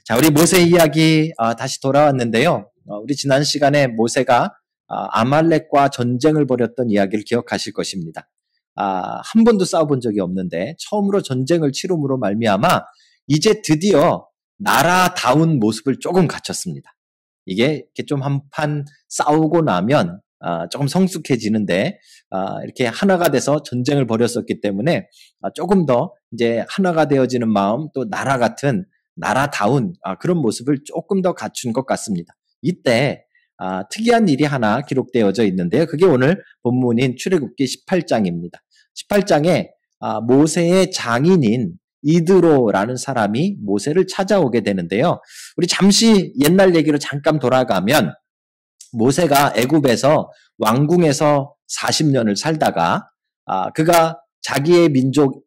자, 우리 모세 이야기 다시 돌아왔는데요. 우리 지난 시간에 모세가 아말렉과 전쟁을 벌였던 이야기를 기억하실 것입니다. 한 번도 싸워본 적이 없는데 처음으로 전쟁을 치rum으로 말미암아 이제 드디어 나라다운 모습을 조금 갖췄습니다. 이게 이렇게 좀 한판 싸우고 나면 조금 성숙해지는데 이렇게 하나가 돼서 전쟁을 벌였었기 때문에 조금 더 이제 하나가 되어지는 마음, 또 나라 같은 나라다운 그런 모습을 조금 더 갖춘 것 같습니다. 이때 특이한 일이 하나 기록되어져 있는데요. 그게 오늘 본문인 출애굽기 18장입니다. 18장에 모세의 장인인 이드로라는 사람이 모세를 찾아오게 되는데요. 우리 잠시 옛날 얘기로 잠깐 돌아가면 모세가 애굽에서 왕궁에서 40년을 살다가 그가 자기의 민족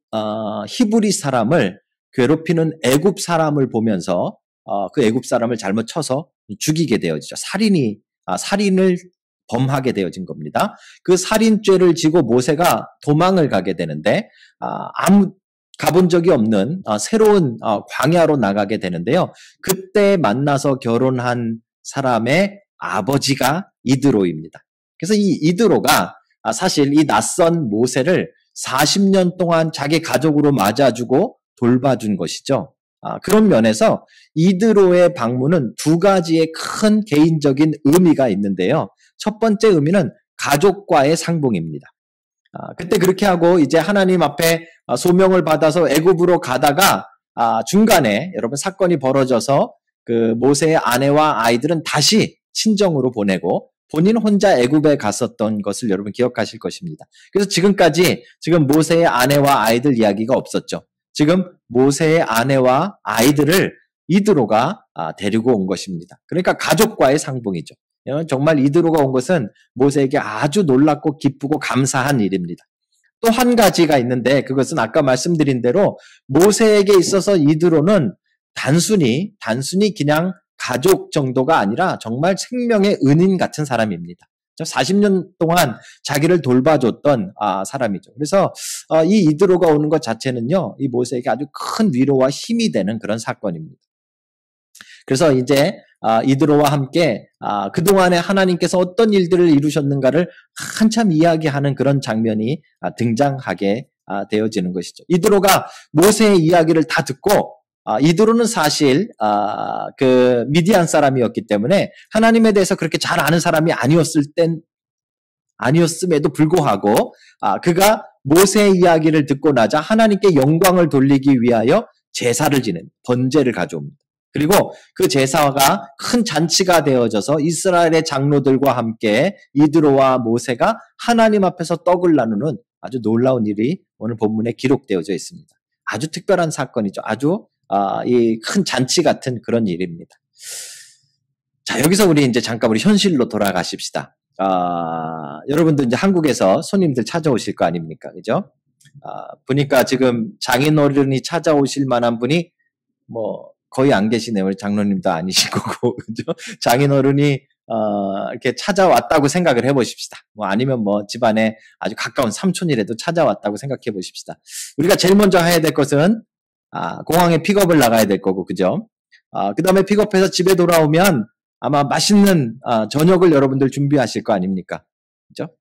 히브리 사람을 괴롭히는 애굽 사람을 보면서 그 애굽 사람을 잘못 쳐서 죽이게 되어지죠. 살인을 범하게 되어진 겁니다. 그 살인죄를 지고 모세가 도망을 가게 되는데 가본 적이 없는 새로운 광야로 나가게 되는데요. 그때 만나서 결혼한 사람의 아버지가 이드로입니다. 그래서 이 이드로가 사실 이 낯선 모세를 40년 동안 자기 가족으로 맞아주고 돌봐준 것이죠. 그런 면에서 이드로의 방문은 두 가지의 큰 개인적인 의미가 있는데요. 첫 번째 의미는 가족과의 상봉입니다. 그때 그렇게 하고 이제 하나님 앞에 소명을 받아서 애굽으로 가다가 중간에 여러분 사건이 벌어져서 그 모세의 아내와 아이들은 다시 친정으로 보내고 본인 혼자 애굽에 갔었던 것을 여러분 기억하실 것입니다. 그래서 지금까지 지금 모세의 아내와 아이들 이야기가 없었죠. 지금 모세의 아내와 아이들을 이드로가 데리고 온 것입니다. 그러니까 가족과의 상봉이죠. 정말 이드로가 온 것은 모세에게 아주 놀랍고 기쁘고 감사한 일입니다. 또 한 가지가 있는데 그것은 아까 말씀드린 대로 모세에게 있어서 이드로는 단순히 그냥 가족 정도가 아니라 정말 생명의 은인 같은 사람입니다. 40년 동안 자기를 돌봐줬던 사람이죠. 그래서 이 이드로가 오는 것 자체는요, 이 모세에게 아주 큰 위로와 힘이 되는 그런 사건입니다. 그래서 이제 이드로와 함께 그동안에 하나님께서 어떤 일들을 이루셨는가를 한참 이야기하는 그런 장면이 등장하게 되어지는 것이죠. 이드로가 모세의 이야기를 다 듣고 이드로는 사실 그 미디안 사람이었기 때문에 하나님에 대해서 그렇게 잘 아는 사람이 아니었음에도 불구하고 그가 모세의 이야기를 듣고 나자 하나님께 영광을 돌리기 위하여 제사를 지낸 번제를 가져옵니다. 그리고 그 제사가 큰 잔치가 되어져서 이스라엘의 장로들과 함께 이드로와 모세가 하나님 앞에서 떡을 나누는 아주 놀라운 일이 오늘 본문에 기록되어져 있습니다. 아주 특별한 사건이죠. 아주 이 큰 잔치 같은 그런 일입니다. 자, 여기서 우리 이제 잠깐 우리 현실로 돌아가십시다. 여러분들 이제 한국에서 손님들 찾아오실 거 아닙니까? 그죠? 보니까 지금 장인어른이 찾아오실 만한 분이 거의 안 계시네요. 우리 장로님도 아니신 거고, 그죠? 장인어른이, 이렇게 찾아왔다고 생각을 해보십시다. 아니면 집안에 아주 가까운 삼촌이라도 찾아왔다고 생각해 보십시다. 우리가 제일 먼저 해야 될 것은, 공항에 픽업을 나가야 될 거고, 그죠? 그 다음에 픽업해서 집에 돌아오면 아마 맛있는, 저녁을 여러분들 준비하실 거 아닙니까? 그죠?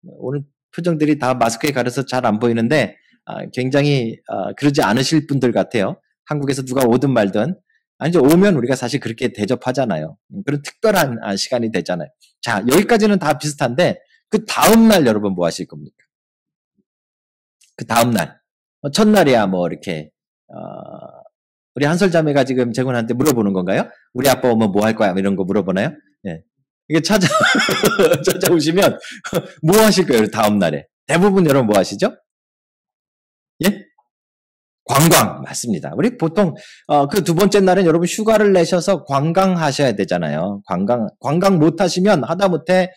오늘 표정들이 다 마스크에 가려서 잘 안 보이는데, 굉장히, 그러지 않으실 분들 같아요. 한국에서 누가 오든 말든 이제 오면 우리가 사실 그렇게 대접하잖아요. 그런 특별한 시간이 되잖아요. 자, 여기까지는 다 비슷한데 그 다음 날 여러분 뭐 하실 겁니까? 그 다음 날 첫날이야 이렇게 우리 한솔자매가 지금 재군한테 물어보는 건가요? 우리 아빠 오면 뭐 할 거야? 이런 거 물어보나요? 네. 이게 찾아오시면 뭐 하실 거예요? 다음 날에 대부분 여러분 뭐 하시죠? 예? 관광 맞습니다. 우리 보통 그 두 번째 날은 여러분 휴가를 내셔서 관광하셔야 되잖아요. 관광 못 하시면 하다못해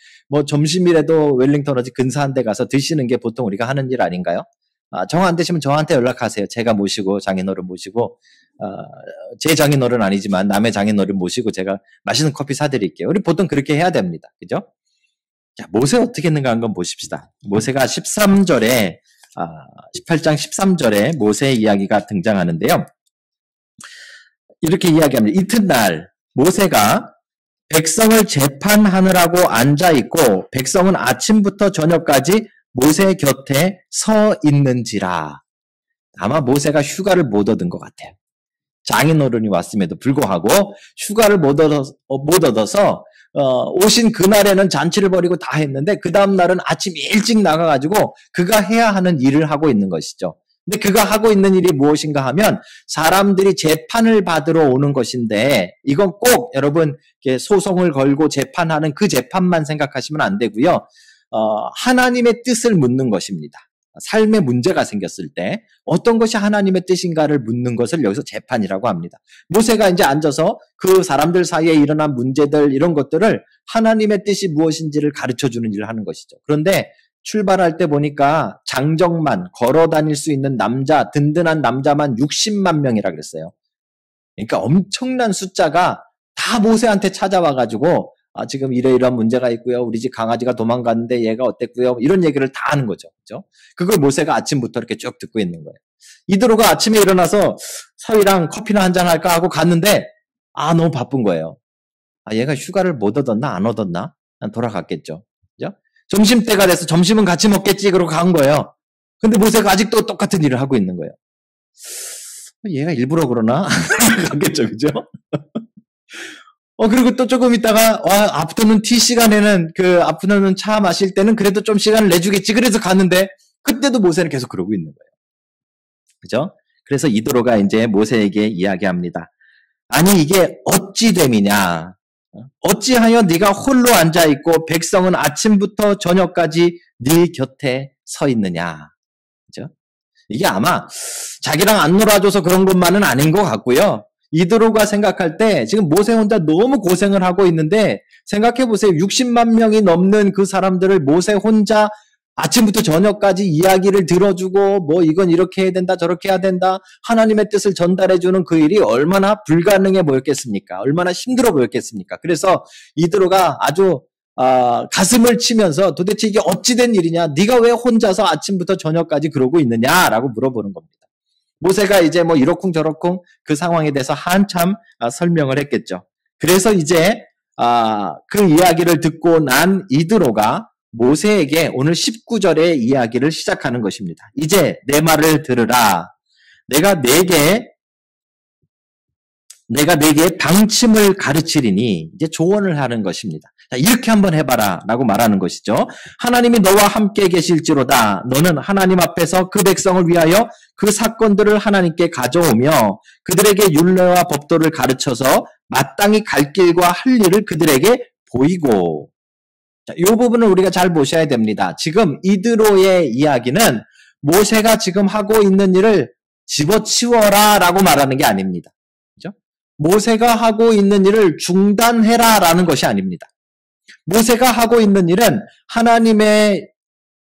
점심이라도 웰링턴 어디 근사한 데 가서 드시는 게 보통 우리가 하는 일 아닌가요? 정 안 되시면 저한테 연락하세요. 제가 모시고 장인어른 모시고 제 장인어른 아니지만 남의 장인어른 모시고 제가 맛있는 커피 사드릴게요. 우리 보통 그렇게 해야 됩니다. 그죠? 자, 모세 어떻게 했는가 한번 보십시다. 모세가 18장 13절에 모세의 이야기가 등장하는데요. 이렇게 이야기합니다. 이튿날 모세가 백성을 재판하느라고 앉아있고 백성은 아침부터 저녁까지 모세 곁에 서 있는지라. 아마 모세가 휴가를 못 얻은 것 같아요. 장인어른이 왔음에도 불구하고 휴가를 못 얻어서 오신 그날에는 잔치를 벌이고 다 했는데 그 다음날은 아침 일찍 나가가지고 그가 해야 하는 일을 하고 있는 것이죠. 근데 그가 하고 있는 일이 무엇인가 하면 사람들이 재판을 받으러 오는 것인데 이건 꼭 여러분 소송을 걸고 재판하는 그 재판만 생각하시면 안 되고요. 하나님의 뜻을 묻는 것입니다. 삶에 문제가 생겼을 때 어떤 것이 하나님의 뜻인가를 묻는 것을 여기서 재판이라고 합니다. 모세가 이제 앉아서 그 사람들 사이에 일어난 문제들 이런 것들을 하나님의 뜻이 무엇인지를 가르쳐주는 일을 하는 것이죠. 그런데 출발할 때 보니까 장정만 걸어 다닐 수 있는 남자, 든든한 남자만 60만 명이라 그랬어요. 그러니까 엄청난 숫자가 다 모세한테 찾아와가지고 지금 이러이러한 문제가 있고요. 우리 집 강아지가 도망갔는데 얘가 어땠고요. 이런 얘기를 다 하는 거죠. 그죠? 그걸 모세가 아침부터 이렇게 쭉 듣고 있는 거예요. 이드로가 아침에 일어나서 서희랑 커피나 한잔 할까 하고 갔는데 너무 바쁜 거예요. 얘가 휴가를 못 얻었나 안 얻었나? 난 돌아갔겠죠. 그죠? 점심때가 돼서 점심은 같이 먹겠지 그러고 간 거예요. 근데 모세가 아직도 똑같은 일을 하고 있는 거예요. 얘가 일부러 그러나? 갔겠죠. 그죠? 그리고 또 조금 있다가, 아프터눈 티 시간에는, 아프터눈 차 마실 때는 그래도 좀 시간을 내주겠지. 그래서 갔는데, 그때도 모세는 계속 그러고 있는 거예요. 그죠? 그래서 이드로가 이제 모세에게 이야기합니다. 아니, 이게 어찌됨이냐? 어찌하여 네가 홀로 앉아있고, 백성은 아침부터 저녁까지 네 곁에 서 있느냐? 그죠? 이게 아마 자기랑 안 놀아줘서 그런 것만은 아닌 것 같고요. 이드로가 생각할 때 지금 모세 혼자 너무 고생을 하고 있는데 생각해 보세요. 60만 명이 넘는 그 사람들을 모세 혼자 아침부터 저녁까지 이야기를 들어주고 뭐 이건 이렇게 해야 된다 저렇게 해야 된다 하나님의 뜻을 전달해주는 그 일이 얼마나 불가능해 보였겠습니까? 얼마나 힘들어 보였겠습니까? 그래서 이드로가 아주 가슴을 치면서 도대체 이게 어찌된 일이냐? 네가 왜 혼자서 아침부터 저녁까지 그러고 있느냐라고 물어보는 겁니다. 모세가 이제 뭐 이러쿵 저러쿵 그 상황에 대해서 한참 설명을 했겠죠. 그래서 이제 그 이야기를 듣고 난 이드로가 모세에게 오늘 19절의 이야기를 시작하는 것입니다. 이제 내 말을 들으라. 내가 네게 방침을 가르치리니 이제 조언을 하는 것입니다. 자, 이렇게 한번 해봐라 라고 말하는 것이죠. 하나님이 너와 함께 계실지로다. 너는 하나님 앞에서 그 백성을 위하여 그 사건들을 하나님께 가져오며 그들에게 율례와 법도를 가르쳐서 마땅히 갈 길과 할 일을 그들에게 보이고. 자, 이 부분을 우리가 잘 보셔야 됩니다. 지금 이드로의 이야기는 모세가 지금 하고 있는 일을 집어치워라 라고 말하는 게 아닙니다. 그죠? 모세가 하고 있는 일을 중단해라라는 것이 아닙니다. 모세가 하고 있는 일은 하나님의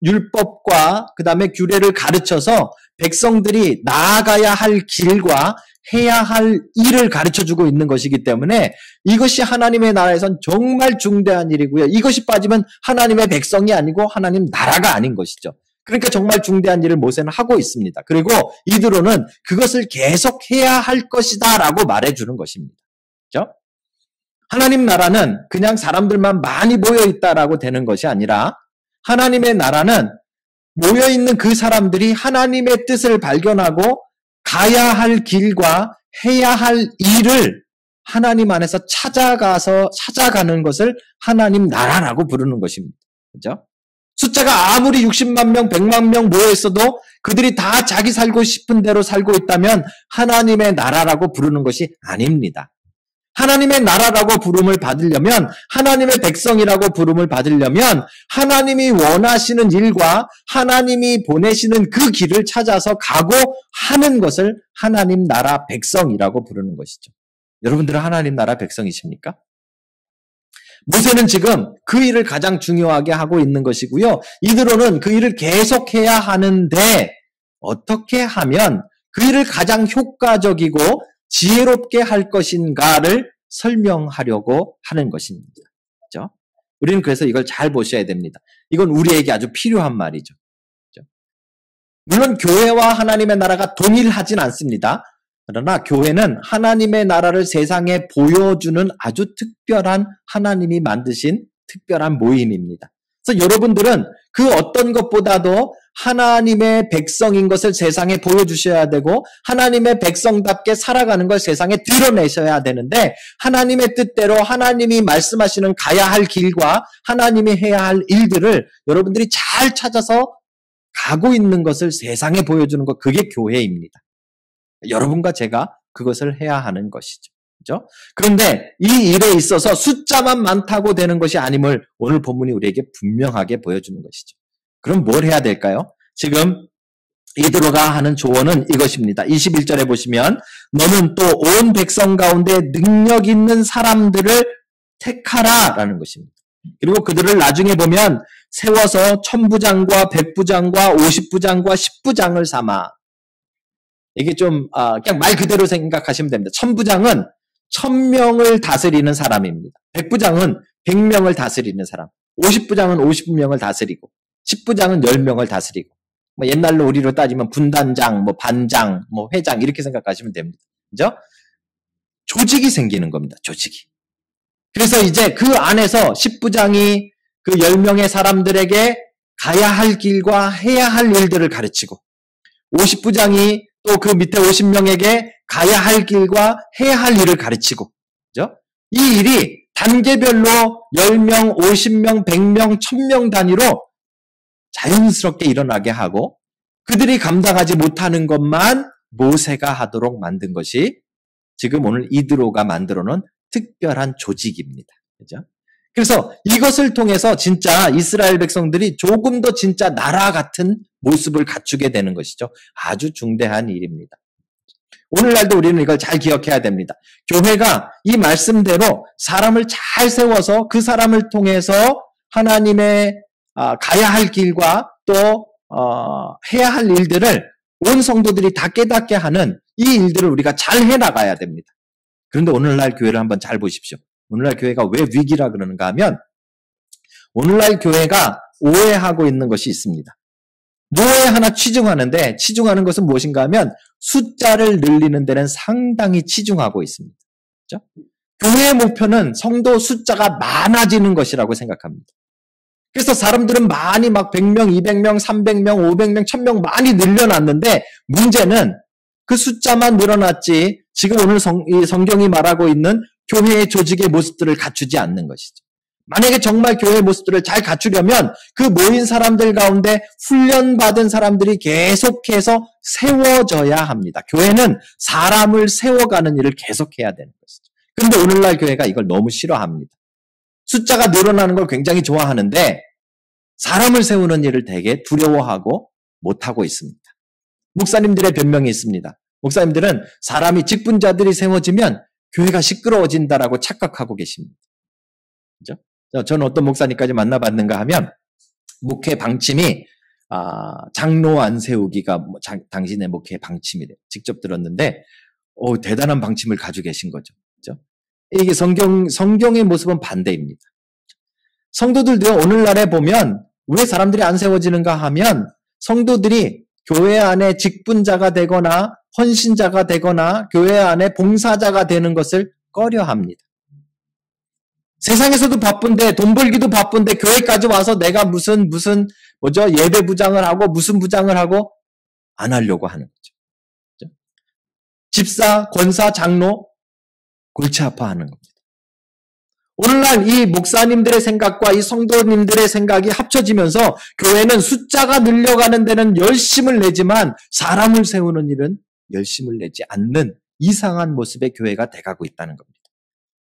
율법과 그 다음에 규례를 가르쳐서 백성들이 나아가야 할 길과 해야 할 일을 가르쳐주고 있는 것이기 때문에 이것이 하나님의 나라에선 정말 중대한 일이고요. 이것이 빠지면 하나님의 백성이 아니고 하나님 나라가 아닌 것이죠. 그러니까 정말 중대한 일을 모세는 하고 있습니다. 그리고 이드로는 그것을 계속 해야 할 것이다 라고 말해주는 것입니다. 그렇죠? 하나님 나라는 그냥 사람들만 많이 모여있다라고 되는 것이 아니라 하나님의 나라는 모여있는 그 사람들이 하나님의 뜻을 발견하고 가야 할 길과 해야 할 일을 하나님 안에서 찾아가는 것을 하나님 나라라고 부르는 것입니다. 그렇죠? 숫자가 아무리 60만 명, 100만 명 모여있어도 그들이 다 자기 살고 싶은 대로 살고 있다면 하나님의 나라라고 부르는 것이 아닙니다. 하나님의 나라라고 부름을 받으려면 하나님의 백성이라고 부름을 받으려면 하나님이 원하시는 일과 하나님이 보내시는 그 길을 찾아서 가고 하는 것을 하나님 나라 백성이라고 부르는 것이죠. 여러분들은 하나님 나라 백성이십니까? 모세는 지금 그 일을 가장 중요하게 하고 있는 것이고요. 이드로는 그 일을 계속해야 하는데 어떻게 하면 그 일을 가장 효과적이고 지혜롭게 할 것인가를 설명하려고 하는 것입니다. 그렇죠? 우리는 그래서 이걸 잘 보셔야 됩니다. 이건 우리에게 아주 필요한 말이죠. 그렇죠? 물론 교회와 하나님의 나라가 동일하진 않습니다. 그러나 교회는 하나님의 나라를 세상에 보여주는 아주 특별한 하나님이 만드신 특별한 모임입니다. 그래서 여러분들은 그 어떤 것보다도 하나님의 백성인 것을 세상에 보여주셔야 되고 하나님의 백성답게 살아가는 걸 세상에 드러내셔야 되는데 하나님의 뜻대로 하나님이 말씀하시는 가야 할 길과 하나님이 해야 할 일들을 여러분들이 잘 찾아서 가고 있는 것을 세상에 보여주는 것, 그게 교회입니다. 여러분과 제가 그것을 해야 하는 것이죠. 그렇죠? 그런데 이 일에 있어서 숫자만 많다고 되는 것이 아님을 오늘 본문이 우리에게 분명하게 보여주는 것이죠. 그럼 뭘 해야 될까요? 지금 이드로가 하는 조언은 이것입니다. 21절에 보시면 너는 또 온 백성 가운데 능력 있는 사람들을 택하라 라는 것입니다. 그리고 그들을 나중에 보면 세워서 1000부장과 100부장과 50부장과 10부장을 삼아. 이게 좀 그냥 말 그대로 생각하시면 됩니다. 1000부장은 1000명을 다스리는 사람입니다. 100부장은 100명을 다스리는 사람. 50부장은 50명을 다스리고 10부장은 10명을 다스리고 뭐 옛날로 우리로 따지면 분단장, 뭐 반장, 뭐 회장 이렇게 생각하시면 됩니다. 그죠? 조직이 생기는 겁니다. 조직이. 그래서 이제 그 안에서 10부장이 그 10명의 사람들에게 가야 할 길과 해야 할 일들을 가르치고 50부장이 또 그 밑에 50명에게 가야 할 길과 해야 할 일을 가르치고, 그죠? 이 일이 단계별로 10명, 50명, 100명, 1000명 단위로 자연스럽게 일어나게 하고 그들이 감당하지 못하는 것만 모세가 하도록 만든 것이 지금 오늘 이드로가 만들어 놓은 특별한 조직입니다. 그죠? 그래서 이것을 통해서 진짜 이스라엘 백성들이 조금 더 진짜 나라 같은 모습을 갖추게 되는 것이죠. 아주 중대한 일입니다. 오늘날도 우리는 이걸 잘 기억해야 됩니다. 교회가 이 말씀대로 사람을 잘 세워서 그 사람을 통해서 하나님의 가야 할 길과 또 해야 할 일들을 온 성도들이 다 깨닫게 하는 이 일들을 우리가 잘 해나가야 됩니다. 그런데 오늘날 교회를 한번 잘 보십시오. 오늘날 교회가 왜 위기라 그러는가 하면 오늘날 교회가 오해하고 있는 것이 있습니다. 뭐에 하나 치중하는데 치중하는 것은 무엇인가 하면 숫자를 늘리는 데는 상당히 치중하고 있습니다. 그렇죠? 교회의 목표는 성도 숫자가 많아지는 것이라고 생각합니다. 그래서 사람들은 많이 막 100명, 200명, 300명, 500명, 1000명 많이 늘려놨는데 문제는 그 숫자만 늘어났지 지금 오늘 성경이 말하고 있는 교회의 조직의 모습들을 갖추지 않는 것이죠. 만약에 정말 교회의 모습들을 잘 갖추려면 그 모인 사람들 가운데 훈련받은 사람들이 계속해서 세워져야 합니다. 교회는 사람을 세워가는 일을 계속해야 되는 것이죠. 그런데 오늘날 교회가 이걸 너무 싫어합니다. 숫자가 늘어나는 걸 굉장히 좋아하는데 사람을 세우는 일을 되게 두려워하고 못하고 있습니다. 목사님들의 변명이 있습니다. 목사님들은 사람이 직분자들이 세워지면 교회가 시끄러워진다라고 착각하고 계십니다. 그죠? 저는 어떤 목사님까지 만나봤는가 하면 목회 방침이 장로 안 세우기가 당신의 목회 방침이래. 직접 들었는데 대단한 방침을 가지고 계신 거죠. 그죠? 이게 성경의 모습은 반대입니다. 성도들도 오늘날에 보면 왜 사람들이 안 세워지는가 하면 성도들이 교회 안에 직분자가 되거나 헌신자가 되거나 교회 안에 봉사자가 되는 것을 꺼려합니다. 세상에서도 바쁜데 돈 벌기도 바쁜데 교회까지 와서 내가 무슨 예배 부장을 하고 무슨 부장을 하고 안 하려고 하는 거죠. 그렇죠? 집사, 권사, 장로 골치 아파하는 겁니다. 오늘날 이 목사님들의 생각과 이 성도님들의 생각이 합쳐지면서 교회는 숫자가 늘려가는 데는 열심을 내지만 사람을 세우는 일은 열심을 내지 않는 이상한 모습의 교회가 돼가고 있다는 겁니다.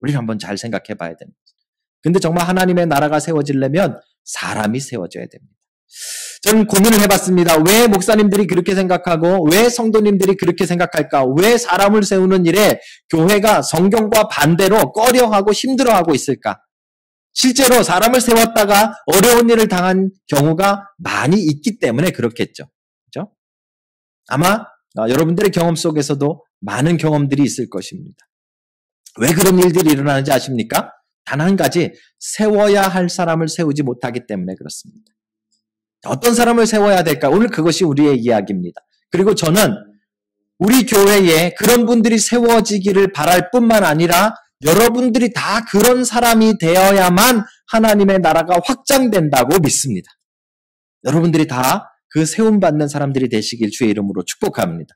우리가 한번 잘 생각해 봐야 됩니다. 근데 정말 하나님의 나라가 세워지려면 사람이 세워져야 됩니다. 저는 고민을 해봤습니다. 왜 목사님들이 그렇게 생각하고 왜 성도님들이 그렇게 생각할까? 왜 사람을 세우는 일에 교회가 성경과 반대로 꺼려하고 힘들어하고 있을까? 실제로 사람을 세웠다가 어려운 일을 당한 경우가 많이 있기 때문에 그렇겠죠. 그렇죠? 아마 여러분들의 경험 속에서도 많은 경험들이 있을 것입니다. 왜 그런 일들이 일어나는지 아십니까? 단 한 가지, 세워야 할 사람을 세우지 못하기 때문에 그렇습니다. 어떤 사람을 세워야 될까? 오늘 그것이 우리의 이야기입니다. 그리고 저는 우리 교회에 그런 분들이 세워지기를 바랄 뿐만 아니라 여러분들이 다 그런 사람이 되어야만 하나님의 나라가 확장된다고 믿습니다. 여러분들이 다 그 세움받는 사람들이 되시길 주의 이름으로 축복합니다.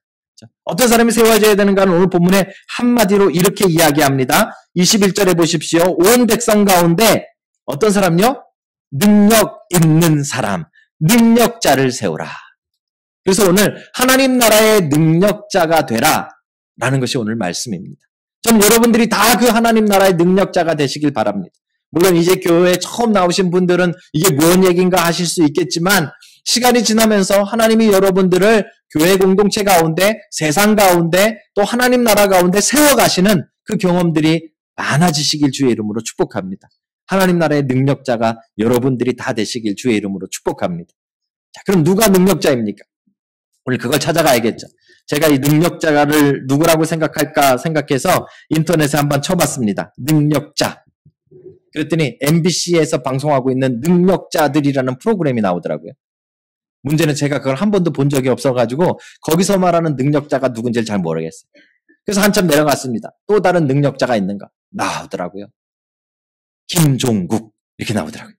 어떤 사람이 세워져야 되는가는 오늘 본문에 한마디로 이렇게 이야기합니다. 21절에 보십시오. 온 백성 가운데 어떤 사람요? 능력 있는 사람, 능력자를 세우라. 그래서 오늘 하나님 나라의 능력자가 되라 라는 것이 오늘 말씀입니다. 전 여러분들이 다 그 하나님 나라의 능력자가 되시길 바랍니다. 물론 이제 교회에 처음 나오신 분들은 이게 뭔 얘기인가 하실 수 있겠지만 시간이 지나면서 하나님이 여러분들을 교회 공동체 가운데, 세상 가운데, 또 하나님 나라 가운데 세워가시는 그 경험들이 많아지시길 주의 이름으로 축복합니다. 하나님 나라의 능력자가 여러분들이 다 되시길 주의 이름으로 축복합니다. 자, 그럼 누가 능력자입니까? 오늘 그걸 찾아가야겠죠. 제가 이 능력자를 누구라고 생각할까 생각해서 인터넷에 한번 쳐봤습니다. 능력자. 그랬더니 MBC에서 방송하고 있는 능력자들이라는 프로그램이 나오더라고요. 문제는 제가 그걸 한 번도 본 적이 없어가지고 거기서 말하는 능력자가 누군지를 잘 모르겠어요. 그래서 한참 내려갔습니다. 또 다른 능력자가 있는가? 나오더라고요. 김종국 이렇게 나오더라고요.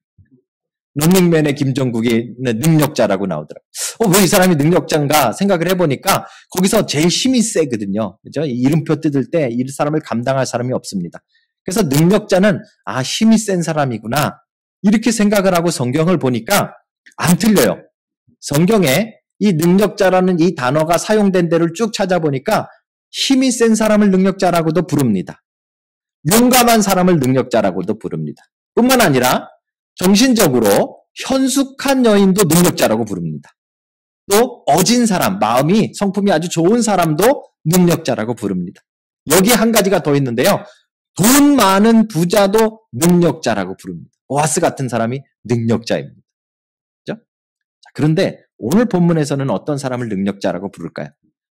런닝맨의 김종국이 능력자라고 나오더라고요. 왜 이 사람이 능력자인가 생각을 해보니까 거기서 제일 힘이 세거든요. 그죠? 이름표 뜯을 때 이 사람을 감당할 사람이 없습니다. 그래서 능력자는 힘이 센 사람이구나 이렇게 생각을 하고 성경을 보니까 안 틀려요. 성경에 이 능력자라는 이 단어가 사용된 데를 쭉 찾아보니까 힘이 센 사람을 능력자라고도 부릅니다. 용감한 사람을 능력자라고도 부릅니다. 뿐만 아니라 정신적으로 현숙한 여인도 능력자라고 부릅니다. 또 어진 사람, 마음이 성품이 아주 좋은 사람도 능력자라고 부릅니다. 여기 한 가지가 더 있는데요. 돈 많은 부자도 능력자라고 부릅니다. 보아스 같은 사람이 능력자입니다. 그렇죠? 자, 그런데 오늘 본문에서는 어떤 사람을 능력자라고 부를까요?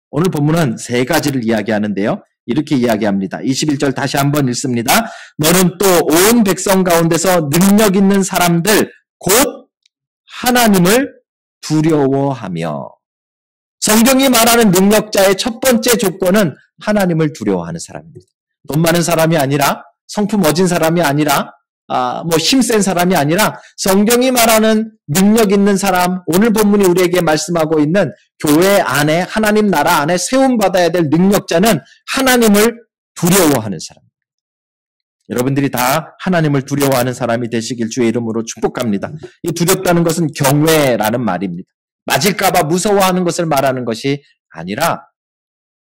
오늘 본문은 세 가지를 이야기하는데요. 이렇게 이야기합니다. 21절 다시 한번 읽습니다. 너는 또 온 백성 가운데서 능력 있는 사람들 곧 하나님을 두려워하며. 성경이 말하는 능력자의 첫 번째 조건은 하나님을 두려워하는 사람입니다. 돈 많은 사람이 아니라, 성품 어진 사람이 아니라, 힘센 사람이 아니라 성경이 말하는 능력 있는 사람, 오늘 본문이 우리에게 말씀하고 있는 교회 안에, 하나님 나라 안에 세움받아야 될 능력자는 하나님을 두려워하는 사람. 여러분들이 다 하나님을 두려워하는 사람이 되시길 주의 이름으로 축복합니다. 이 두렵다는 것은 경외라는 말입니다. 맞을까봐 무서워하는 것을 말하는 것이 아니라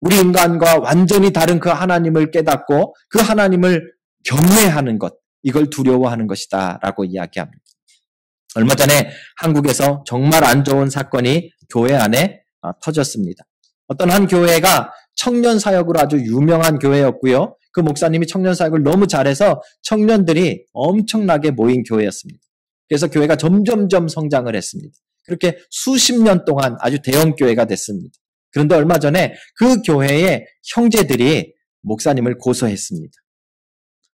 우리 인간과 완전히 다른 그 하나님을 깨닫고 그 하나님을 경외하는 것, 이걸 두려워하는 것이다 라고 이야기합니다. 얼마 전에 한국에서 정말 안 좋은 사건이 교회 안에 터졌습니다. 어떤 한 교회가 청년 사역으로 아주 유명한 교회였고요. 그 목사님이 청년 사역을 너무 잘해서 청년들이 엄청나게 모인 교회였습니다. 그래서 교회가 점점점 성장을 했습니다. 그렇게 수십 년 동안 아주 대형 교회가 됐습니다. 그런데 얼마 전에 그 교회의 형제들이 목사님을 고소했습니다.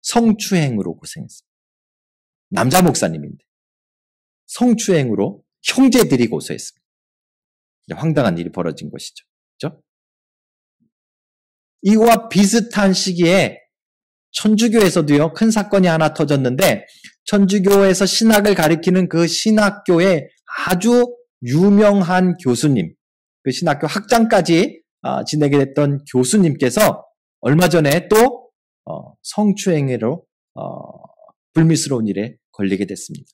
성추행으로 고생했습니다. 남자 목사님인데 성추행으로 형제들이 고소했습니다. 황당한 일이 벌어진 것이죠. 그렇죠? 이와 비슷한 시기에 천주교에서도요, 큰 사건이 하나 터졌는데 천주교에서 신학을 가리키는 그 신학교의 아주 유명한 교수님, 그 신학교 학장까지 지내게 됐던 교수님께서 얼마 전에 또 성추행으로 불미스러운 일에 걸리게 됐습니다.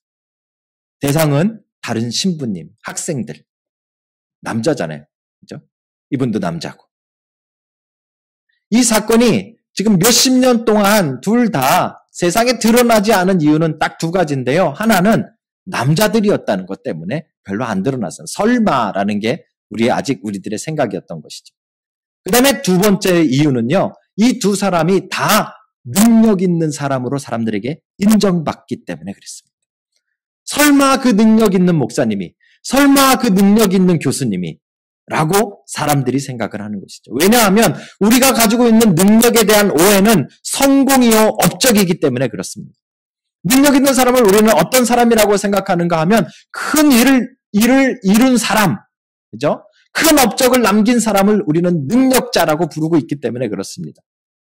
대상은 다른 신부님, 학생들, 남자잖아요. 그죠? 이분도 남자고. 이 사건이 지금 몇십 년 동안 둘 다 세상에 드러나지 않은 이유는 딱 두 가지인데요. 하나는 남자들이었다는 것 때문에 별로 안 드러났어요. 설마라는 게 우리들의 생각이었던 것이죠. 그 다음에 두 번째 이유는요. 이 두 사람이 다 능력 있는 사람으로 사람들에게 인정받기 때문에 그랬습니다. 설마 그 능력 있는 목사님이, 설마 그 능력 있는 교수님이 라고 사람들이 생각을 하는 것이죠. 왜냐하면 우리가 가지고 있는 능력에 대한 오해는 성공이요 업적이기 때문에 그렇습니다. 능력 있는 사람을 우리는 어떤 사람이라고 생각하는가 하면 큰 일을 이룬 사람, 그죠? 큰 업적을 남긴 사람을 우리는 능력자라고 부르고 있기 때문에 그렇습니다.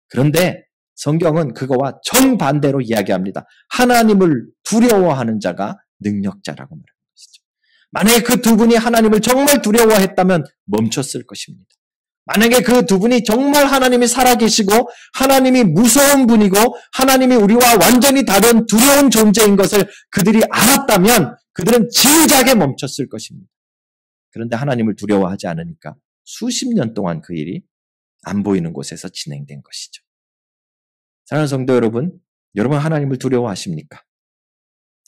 그런데 성경은 그거와 정반대로 이야기합니다. 하나님을 두려워하는 자가 능력자라고 말하는 것이죠. 만약에 그 두 분이 하나님을 정말 두려워했다면 멈췄을 것입니다. 만약에 그 두 분이 정말 하나님이 살아계시고 하나님이 무서운 분이고 하나님이 우리와 완전히 다른 두려운 존재인 것을 그들이 알았다면 그들은 진작에 멈췄을 것입니다. 그런데 하나님을 두려워하지 않으니까 수십 년 동안 그 일이 안 보이는 곳에서 진행된 것이죠. 사랑하는 성도 여러분, 여러분 하나님을 두려워하십니까?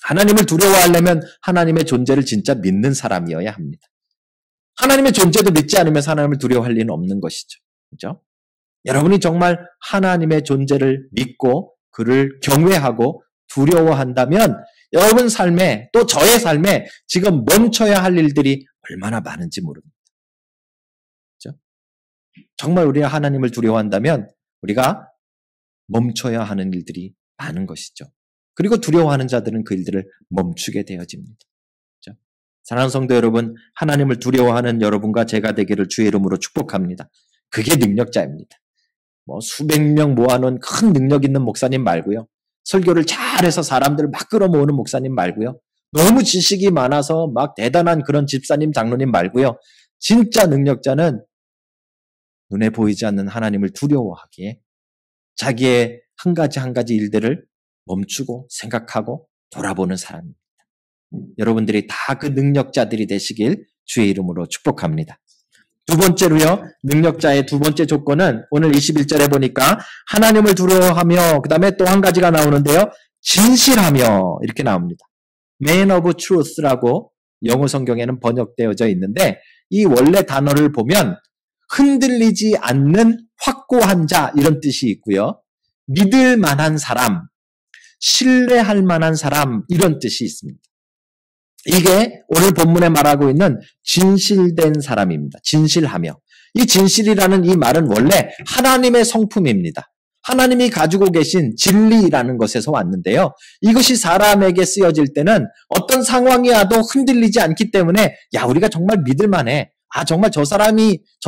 하나님을 두려워하려면 하나님의 존재를 진짜 믿는 사람이어야 합니다. 하나님의 존재도 믿지 않으면서 하나님을 두려워할 리는 없는 것이죠. 그렇죠? 여러분이 정말 하나님의 존재를 믿고 그를 경외하고 두려워한다면 여러분 삶에 또 저의 삶에 지금 멈춰야 할 일들이 얼마나 많은지 모릅니다. 그렇죠? 정말 우리가 하나님을 두려워한다면 우리가 멈춰야 하는 일들이 많은 것이죠. 그리고 두려워하는 자들은 그 일들을 멈추게 되어집니다. 그렇죠? 사랑하는 성도 여러분, 하나님을 두려워하는 여러분과 제가 되기를 주의 이름으로 축복합니다. 그게 능력자입니다. 수백 명 모아놓은 큰 능력 있는 목사님 말고요. 설교를 잘해서 사람들을 막 끌어모으는 목사님 말고요. 너무 지식이 많아서 막 대단한 그런 집사님, 장로님 말고요. 진짜 능력자는 눈에 보이지 않는 하나님을 두려워하기에 자기의 한 가지 일들을 멈추고 생각하고 돌아보는 사람입니다. 여러분들이 다 그 능력자들이 되시길 주의 이름으로 축복합니다. 두 번째로요, 능력자의 두 번째 조건은 오늘 21절에 보니까 하나님을 두려워하며 그 다음에 또 한 가지가 나오는데요. 진실하며 이렇게 나옵니다. Man of Truth라고 영어 성경에는 번역되어져 있는데 이 원래 단어를 보면 흔들리지 않는 확고한 자 이런 뜻이 있고요. 믿을 만한 사람, 신뢰할 만한 사람 이런 뜻이 있습니다. 이게 오늘 본문에 말하고 있는 진실된 사람입니다. 진실하며. 이 진실이라는 이 말은 원래 하나님의 성품입니다. 하나님이 가지고 계신 진리라는 것에서 왔는데요. 이것이 사람에게 쓰여질 때는 어떤 상황이 와도 흔들리지 않기 때문에 야, 우리가 정말 믿을 만해. 정말 저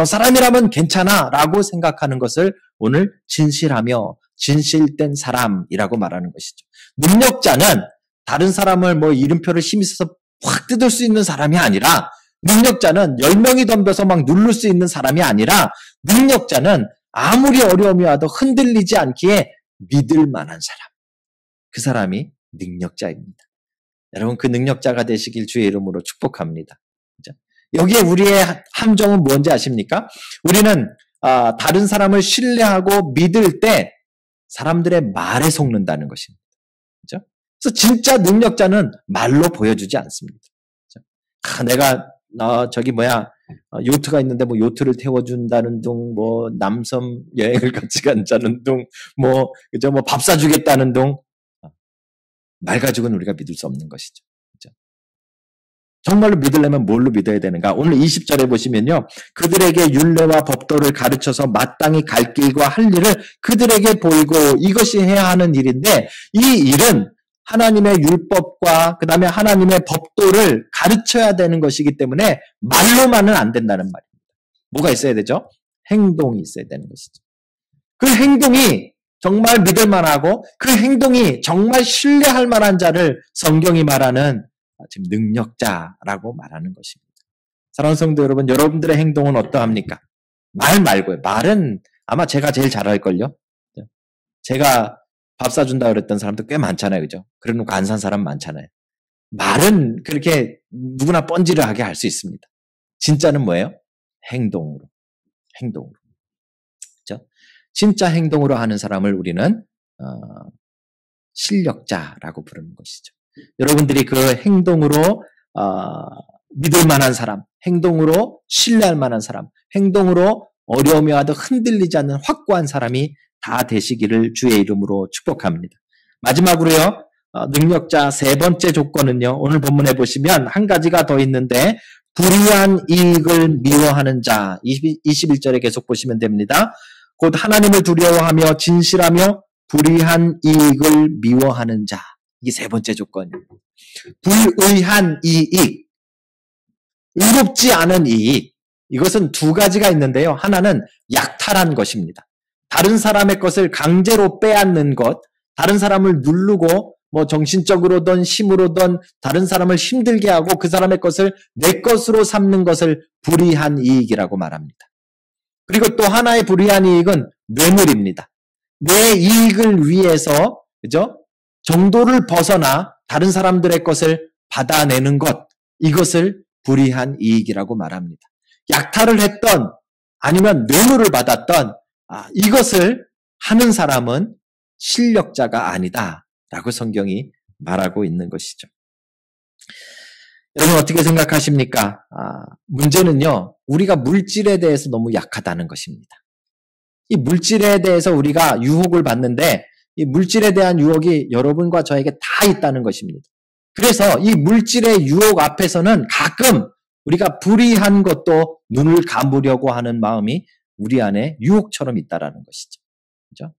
사람이라면 괜찮아 라고 생각하는 것을 오늘 진실하며 진실된 사람이라고 말하는 것이죠. 능력자는 다른 사람을 이름표를 힘이 써서 확 뜯을 수 있는 사람이 아니라 능력자는 10명이 덤벼서 막 누를 수 있는 사람이 아니라 능력자는 아무리 어려움이 와도 흔들리지 않기에 믿을 만한 사람. 그 사람이 능력자입니다. 여러분 그 능력자가 되시길 주의 이름으로 축복합니다. 그렇죠? 여기에 우리의 함정은 뭔지 아십니까? 우리는 다른 사람을 신뢰하고 믿을 때 사람들의 말에 속는다는 것입니다. 그렇죠? 그래서 진짜 능력자는 말로 보여주지 않습니다. 그렇죠? 내가 요트가 있는데 요트를 태워준다는 둥, 남섬 여행을 같이 간다는 둥, 그죠? 밥 사주겠다는 둥. 말 가지고는 우리가 믿을 수 없는 것이죠. 그렇죠? 정말로 믿으려면 뭘로 믿어야 되는가? 오늘 20절에 보시면요. 그들에게 율례와 법도를 가르쳐서 마땅히 갈 길과 할 일을 그들에게 보이고 이것이 해야 하는 일인데 이 일은 하나님의 율법과 그 다음에 하나님의 법도를 가르쳐야 되는 것이기 때문에 말로만은 안 된다는 말입니다. 뭐가 있어야 되죠? 행동이 있어야 되는 것이죠. 그 행동이 정말 믿을 만하고 그 행동이 정말 신뢰할 만한 자를 성경이 말하는 지금 능력자라고 말하는 것입니다. 사랑하는 성도 여러분, 여러분들의 행동은 어떠합니까? 말 말고요. 말은 아마 제가 제일 잘할걸요. 제가 밥 사준다 그랬던 사람도 꽤 많잖아요. 그죠? 그래 놓고 안 산 사람 많잖아요. 말은 그렇게 누구나 뻔지르하게 할 수 있습니다. 진짜는 뭐예요? 행동으로. 그죠? 진짜 행동으로 하는 사람을 우리는 실력자라고 부르는 것이죠. 여러분들이 그 행동으로 믿을 만한 사람, 행동으로 신뢰할 만한 사람, 행동으로 어려움이 와도 흔들리지 않는 확고한 사람이 다 되시기를 주의 이름으로 축복합니다. 마지막으로요. 능력자 세 번째 조건은요. 오늘 본문에 보시면 한 가지가 더 있는데 불의한 이익을 미워하는 자 21절에 계속 보시면 됩니다. 곧 하나님을 두려워하며 진실하며 불의한 이익을 미워하는 자. 이게 세 번째 조건이에요. 불의한 이익, 의롭지 않은 이익, 이것은 두 가지가 있는데요. 하나는 약탈한 것입니다. 다른 사람의 것을 강제로 빼앗는 것, 다른 사람을 누르고 뭐 정신적으로든 힘으로든 다른 사람을 힘들게 하고 그 사람의 것을 내 것으로 삼는 것을 불이한 이익이라고 말합니다. 그리고 또 하나의 불이한 이익은 뇌물입니다. 내 이익을 위해서 그죠? 정도를 벗어나 다른 사람들의 것을 받아내는 것, 이것을 불이한 이익이라고 말합니다. 약탈을 했던 아니면 뇌물을 받았던 이것을 하는 사람은 실력자가 아니다라고 성경이 말하고 있는 것이죠. 여러분 어떻게 생각하십니까? 문제는요, 우리가 물질에 대해서 너무 약하다는 것입니다. 이 물질에 대해서 우리가 유혹을 받는데 이 물질에 대한 유혹이 여러분과 저에게 다 있다는 것입니다. 그래서 이 물질의 유혹 앞에서는 가끔 우리가 불의한 것도 눈을 감으려고 하는 마음이 우리 안에 유혹처럼 있다라는 것이죠. 그죠?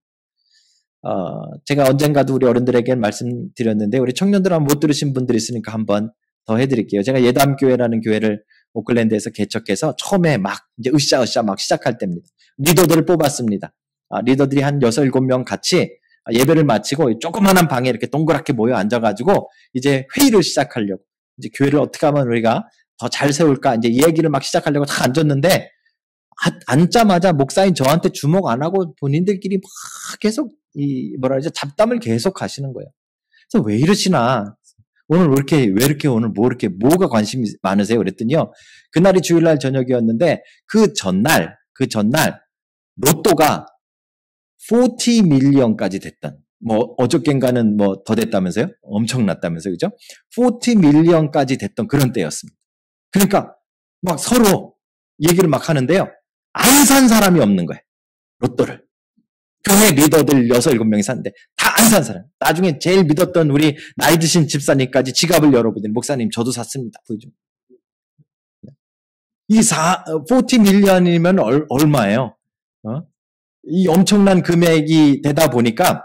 제가 언젠가도 우리 어른들에게 말씀드렸는데 우리 청년들은 못 들으신 분들이 있으니까 한번 더 해드릴게요. 제가 예담교회라는 교회를 오클랜드에서 개척해서 처음에 막 이제 으쌰으쌰 막 시작할 때입니다. 리더들을 뽑았습니다. 리더들이 한 6, 7명 같이 예배를 마치고 조그마한 방에 이렇게 동그랗게 모여 앉아가지고 이제 회의를 시작하려고 이제 교회를 어떻게 하면 우리가 더 잘 세울까 이제 이 얘기를 막 시작하려고 다 앉았는데 앉자마자 목사님 저한테 주목 안 하고 본인들끼리 막 계속 뭐라 그러죠? 잡담을 계속 하시는 거예요. 그래서 왜 이러시나? 오늘 왜 이렇게 오늘 뭐가 관심이 많으세요? 그랬더니요. 그날이 주일날 저녁이었는데 그 전날 로또가 40 밀리언까지 됐던 뭐 어저께인가는 뭐 더 됐다면서요? 엄청났다면서요. 그죠? 40 밀리언까지 됐던 그런 때였습니다. 그러니까 막 서로 얘기를 막 하는데요. 안 산 사람이 없는 거예요. 로또를. 교회 리더들 6, 7명이 샀는데 다 안 산 사람. 나중에 제일 믿었던 우리 나이 드신 집사님까지 지갑을 열어보더니 목사님 저도 샀습니다. 보여줘. 이 40 밀리언이면 얼마예요? 이 엄청난 금액이 되다 보니까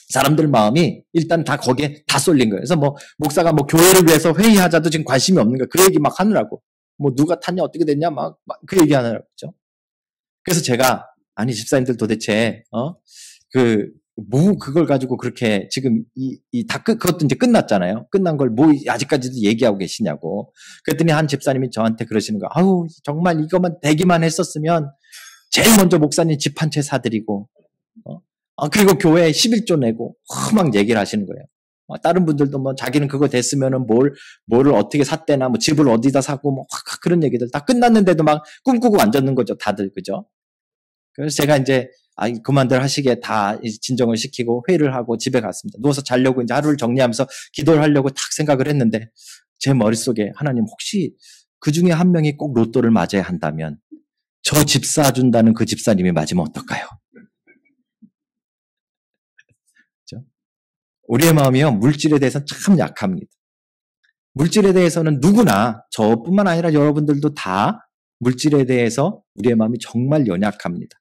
사람들 마음이 일단 다 거기에 다 쏠린 거예요. 그래서 뭐 목사가 뭐 교회를 위해서 회의하자도 지금 관심이 없는 거예요. 그 얘기 막 하느라고. 뭐 누가 탔냐 어떻게 됐냐 막 그 얘기 하느라고. 그죠? 그래서 제가 아니 집사님들 도대체 그걸 가지고 그렇게 지금 그것도 이제 끝났잖아요. 끝난 걸 뭐 아직까지도 얘기하고 계시냐고. 그랬더니 한 집사님이 저한테 그러시는 거예요. 아우 정말 이것만 되기만 했었으면 제일 먼저 목사님 집 한 채 사드리고 그리고 교회에 11조 내고 막 얘기를 하시는 거예요. 다른 분들도 뭐 자기는 그거 됐으면은 뭐를 어떻게 샀대나 뭐 집을 어디다 사고 뭐 그런 얘기들 다 끝났는데도 막 꿈꾸고 앉았는 거죠. 다들 그죠? 그래서 제가 이제 그만들 하시게 다 진정을 시키고 회의를 하고 집에 갔습니다. 누워서 자려고 이제 하루를 정리하면서 기도를 하려고 탁 생각을 했는데 제 머릿속에 하나님 혹시 그 중에 한 명이 꼭 로또를 맞아야 한다면 저 집 사준다는 그 집사님이 맞으면 어떨까요? 그렇죠? 우리의 마음이요 물질에 대해서는 참 약합니다. 물질에 대해서는 누구나 저뿐만 아니라 여러분들도 다 물질에 대해서 우리의 마음이 정말 연약합니다.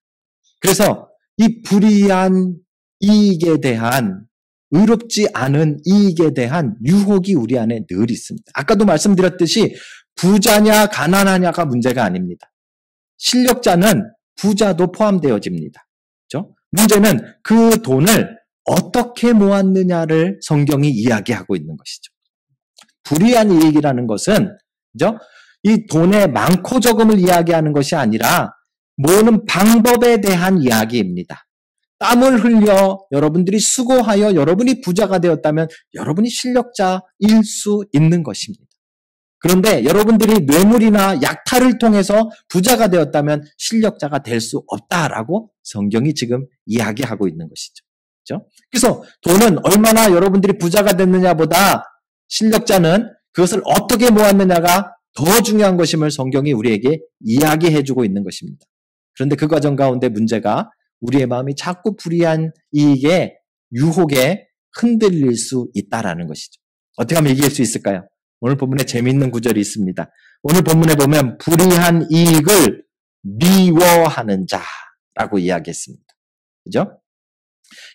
그래서 이 불이한 이익에 대한 의롭지 않은 이익에 대한 유혹이 우리 안에 늘 있습니다. 아까도 말씀드렸듯이 부자냐 가난하냐가 문제가 아닙니다. 실력자는 부자도 포함되어집니다. 그렇죠? 문제는 그 돈을 어떻게 모았느냐를 성경이 이야기하고 있는 것이죠. 불이한 이익이라는 것은 그렇죠? 이 돈의 많고 적음을 이야기하는 것이 아니라 모으는 방법에 대한 이야기입니다. 땀을 흘려 여러분들이 수고하여 여러분이 부자가 되었다면 여러분이 실력자일 수 있는 것입니다. 그런데 여러분들이 뇌물이나 약탈을 통해서 부자가 되었다면 실력자가 될 수 없다라고 성경이 지금 이야기하고 있는 것이죠. 그렇죠? 그래서 돈은 얼마나 여러분들이 부자가 됐느냐보다 실력자는 그것을 어떻게 모았느냐가 더 중요한 것임을 성경이 우리에게 이야기해주고 있는 것입니다. 그런데 그 과정 가운데 문제가 우리의 마음이 자꾸 불이한 이익에 유혹에 흔들릴 수 있다라는 것이죠. 어떻게 하면 이길 수 있을까요? 오늘 본문에 재미있는 구절이 있습니다. 오늘 본문에 보면 불이한 이익을 미워하는 자라고 이야기했습니다. 그죠?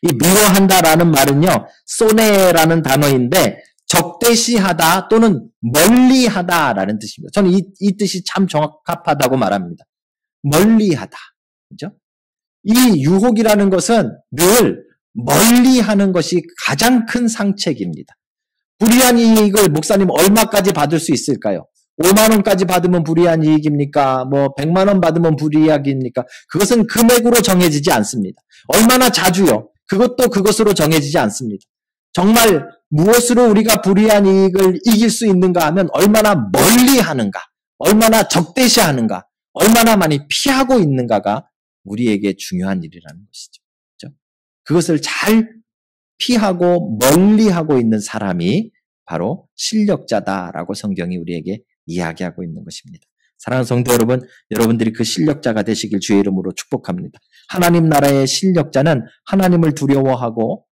이 미워한다라는 말은요, 소네라는 단어인데 적대시하다 또는 멀리하다라는 뜻입니다. 저는 이 뜻이 참 적합하다고 말합니다. 멀리하다. 그죠? 이 유혹이라는 것은 늘 멀리하는 것이 가장 큰 상책입니다. 불이한 이익을 목사님 얼마까지 받을 수 있을까요? 5만 원까지 받으면 불이한 이익입니까? 100만 원 받으면 불이익입니까? 그것은 금액으로 정해지지 않습니다. 얼마나 자주요? 그것도 그것으로 정해지지 않습니다. 정말 무엇으로 우리가 불이한 이익을 이길 수 있는가 하면 얼마나 멀리 하는가, 얼마나 적대시하는가, 얼마나 많이 피하고 있는가가 우리에게 중요한 일이라는 것이죠. 그렇죠? 그것을 잘 피하고 멀리하고 있는 사람이 바로 실력자다라고 성경이 우리에게 이야기하고 있는 것입니다. 사랑하는 성도 여러분, 여러분들이 그 실력자가 되시길 주의 이름으로 축복합니다. 하나님 나라의 실력자는 하나님을 두려워하고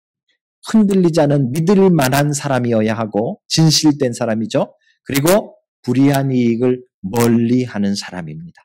흔들리지 않은 믿을 만한 사람이어야 하고 진실된 사람이죠. 그리고 불이한 이익을 멀리하는 사람입니다.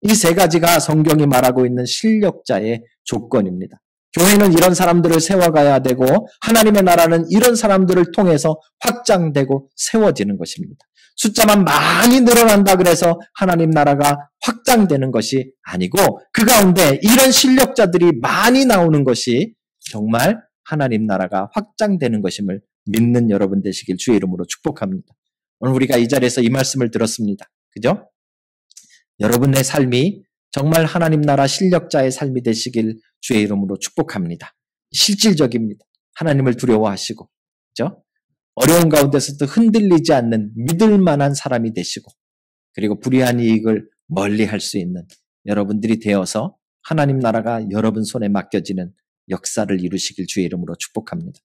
이 세 가지가 성경이 말하고 있는 실력자의 조건입니다. 교회는 이런 사람들을 세워가야 되고 하나님의 나라는 이런 사람들을 통해서 확장되고 세워지는 것입니다. 숫자만 많이 늘어난다 그래서 하나님 나라가 확장되는 것이 아니고 그 가운데 이런 실력자들이 많이 나오는 것이 정말 하나님 나라가 확장되는 것임을 믿는 여러분 되시길 주의 이름으로 축복합니다. 오늘 우리가 이 자리에서 이 말씀을 들었습니다. 그죠? 여러분의 삶이 정말 하나님 나라 실력자의 삶이 되시길 주의 이름으로 축복합니다. 실질적입니다. 하나님을 두려워하시고, 그죠? 어려운 가운데서도 흔들리지 않는 믿을 만한 사람이 되시고, 그리고 불의한 이익을 멀리할 수 있는 여러분들이 되어서 하나님 나라가 여러분 손에 맡겨지는 역사를 이루시길 주의 이름으로 축복합니다.